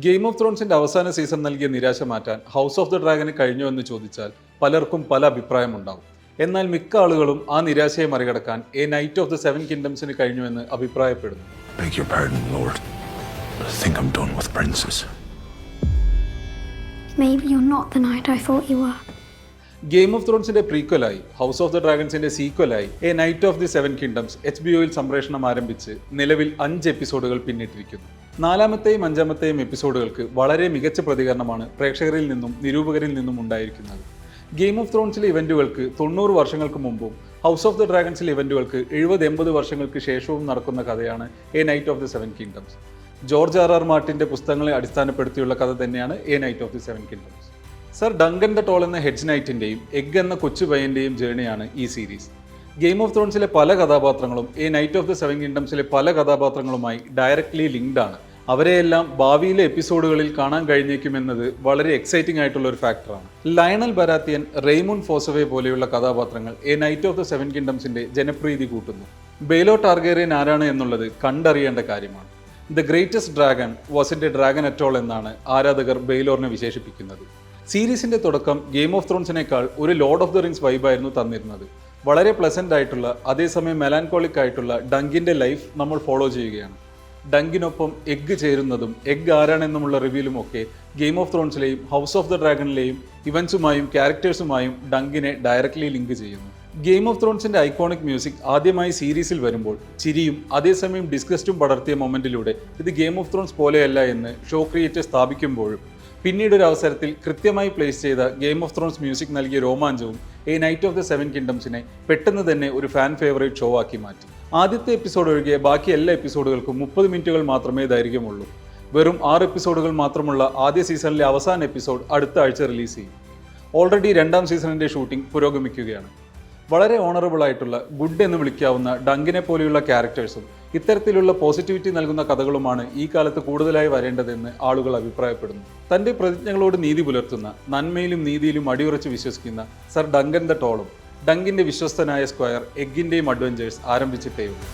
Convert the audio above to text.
Game of ത്രോൺസിന്റെ അവസാന season നൽകിയ നിരാശ മാറ്റാൻ ഹൗസ് ഓഫ് ദ ഡ്രാഗന് കഴിഞ്ഞോ എന്ന് ചോദിച്ചാൽ പലർക്കും പല അഭിപ്രായമുണ്ടാവും. എന്നാൽ മിക്ക ആളുകളും ആ നിരാശയെ മറികടക്കാൻ a knight of the seven കിങ്ഡംസിന് കഴിഞ്ഞുവെന്ന് അഭിപ്രായപ്പെടുന്നു. Beg your pardon, Lord. I think I'm done with princes. Maybe you're not the knight I thought you were. Game of ത്രോൺസിന്റെ പ്രീക്വലായി ഹൗസ് ഓഫ് ദ ഡ്രാഗൺസിന്റെ സീക്വലായി a knight of the seven kingdoms HBO-യിൽ സംപ്രേഷണം ആരംഭിച്ച് നിലവിൽ 5 എപ്പിസോഡുകൾ പിന്നിട്ടിരിക്കുന്നു. 4-ാമത്തെയും 5-ാമത്തെയും എപ്പിസോഡുകൾക്ക് വളരെ മികച്ച പ്രതികരണമാണ് പ്രേക്ഷകരിൽ നിന്നും നിരൂപകരിൽ നിന്നും ഉണ്ടായിരിക്കുന്നത്. ഗെയിം ഓഫ് ത്രോൺസിലെ ഇവന്റുകൾക്ക് 90 വർഷങ്ങൾക്ക് മുമ്പും ഹൗസ് ഓഫ് ദ ഡ്രാഗൺസിലെ ഇവന്റുകൾക്ക് 70-80 വർഷങ്ങൾക്ക് ശേഷവും നടക്കുന്ന കഥയാണ് A knight of the seven kingdoms. George R.R. മാർട്ടിന്റെ പുസ്തകങ്ങളെ അടിസ്ഥാനപ്പെടുത്തിയുള്ള കഥ തന്നെയാണ് A knight of the seven kingdoms. Sir Duncan the toll എന്ന ഹെഡ്ജ് നൈറ്റിന്റെയും എഗ് എന്ന കൊച്ചു പയ്യന്റെയും ജേണിയാണ് ഈ സീരീസ്. ഗെയിം ഓഫ് ത്രോൺസിലെ പല കഥാപാത്രങ്ങളും a knight of the seven കിങ്ഡംസിലെ പല കഥാപാത്രങ്ങളുമായി ഡയറക്ട്ലി ലിങ്ക്ഡ് ആണ്. അവരെയെല്ലാം ഭാവിയിലെ എപ്പിസോഡുകളിൽ കാണാൻ കഴിഞ്ഞേക്കുമെന്നത് വളരെ എക്സൈറ്റിംഗ് ആയിട്ടുള്ള ഒരു ഫാക്ടറാണ്. ലയണൽ ബരാത്തിയൻ, റെയ്മുൻ ഫോസവേ പോലെയുള്ള കഥാപാത്രങ്ങൾ a knight of the seven കിങ്ഡംസിന്റെ ജനപ്രീതി കൂട്ടുന്നു. ബെയ്ലോ ടാർഗേറിയൻ ആരാണ് എന്നുള്ളത് കണ്ടറിയേണ്ട കാര്യമാണ്. The greatest dragon wasn't a dragon at all എന്നാണ് ആരാധകർ ബെയ്ലോറിനെ വിശേഷിപ്പിക്കുന്നത്. സീരീസിന്റെ തുടക്കം ഗെയിം ഓഫ് ത്രോൺസിനേക്കാൾ ഒരു ലോർഡ് ഓഫ് ദ റിങ്സ് വൈബായിരുന്നു തന്നിരുന്നത്. വളരെ പ്ലസന്റ് ആയിട്ടുള്ള അതേസമയം മെലാൻകോളിക് ആയിട്ടുള്ള ഡങ്കിന്റെ ലൈഫ് നമ്മൾ ഫോളോ ചെയ്യുകയാണ്. ഡങ്കിനൊപ്പം എഗ് ചേരുന്നതും എഗ് ആരാണെന്നുമുള്ള റിവ്യൂലുമൊക്കെ ഗെയിം ഓഫ് ത്രോൺസിലെയും ഹൗസ് ഓഫ് ദ ഡ്രാഗണിലെയും ഇവന്റ്സുമായും ക്യാരക്ടേഴ്സുമായും ഡങ്കിനെ ഡയറക്ട്ലി ലിങ്ക് ചെയ്യുന്നു. ഗെയിം ഓഫ് ത്രോൺസിന്റെ ഐക്കോണിക് മ്യൂസിക് ആദ്യമായി സീരീസിൽ വരുമ്പോൾ ചിരിയും അതേസമയം ഡിസ്ഗസ്റ്റും പടർത്തിയ മൊമെന്റിലൂടെ ഇത് ഗെയിം ഓഫ് ത്രോൺസ് പോലെയല്ല എന്ന് ഷോ ക്രിയേറ്റർ സ്ഥാപിക്കുമ്പോഴും പിന്നീടൊരു അവസരത്തിൽ കൃത്യമായി പ്ലേസ് ചെയ്ത ഗെയിം ഓഫ് ത്രോൺസ് മ്യൂസിക് നൽകിയ രോമാഞ്ചവും a knight of the seven കിങ്ഡംസിനെ പെട്ടെന്ന് തന്നെ ഒരു ഫാൻ ഫേവറേറ്റ് ഷോ ആക്കി മാറ്റി. ആദ്യത്തെ എപ്പിസോഡ് ഒഴികെ ബാക്കി എല്ലാ എപ്പിസോഡുകൾക്കും 30 മിനിറ്റുകൾ മാത്രമേ ദൈർഘ്യമുള്ളൂ. വെറും 6 എപ്പിസോഡുകൾ മാത്രമുള്ള ആദ്യ സീസണിലെ അവസാന എപ്പിസോഡ് അടുത്ത ആഴ്ച റിലീസ് ചെയ്യും. ഓൾറെഡി 2ാം സീസണിന്റെ ഷൂട്ടിംഗ് പുരോഗമിക്കുകയാണ്. വളരെ ഓണറബിൾ ആയിട്ടുള്ള ഗുഡ് എന്ന് വിളിക്കാവുന്ന ഡങ്കിനെ പോലെയുള്ള ക്യാരക്ടേഴ്സും ഇത്തരത്തിലുള്ള പോസിറ്റിവിറ്റി നൽകുന്ന കഥകളുമാണ് ഈ കാലത്ത് കൂടുതലായി വരേണ്ടതെന്ന് ആളുകൾ അഭിപ്രായപ്പെടുന്നു. തന്റെ പ്രതിജ്ഞകളോട് നീതി പുലർത്തുന്ന, നന്മയിലും നീതിയിലും അടിയുറച്ച് വിശ്വസിക്കുന്ന സർ ഡങ്കൻ ദ ടോളും ഡങ്കിന്റെ വിശ്വസ്തനായ സ്ക്വയർ എഗ്ഗിന്റെയും അഡ്വഞ്ചേഴ്സ് ആരംഭിച്ചിട്ടേയുള്ളൂ.